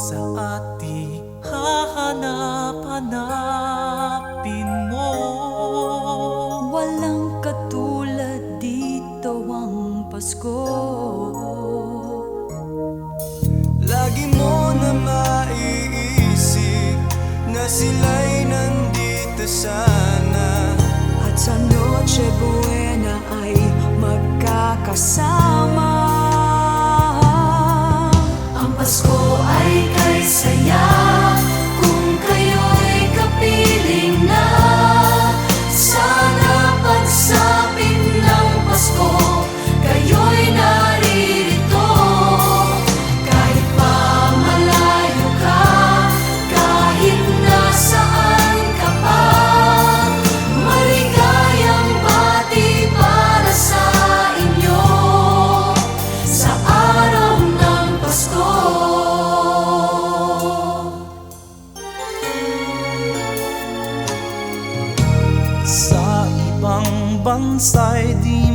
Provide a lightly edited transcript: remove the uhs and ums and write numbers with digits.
sa ating hahanap-hanapin mo. Walang katulad dito ang Pasko. Lagi mo na maiisip na sila'y nandito sana, At sa Noche Buena ay magkakasama. Ang Pasko ay kay saya kung kayo'y kapiling na. Sana pagsapit ng Pasko, kayo'y naririto. Kahit pa malayo ka, kahit nasaan ka pa, maligayang bati para sa inyo sa araw ng Pasko. Sa ibang bansa'y di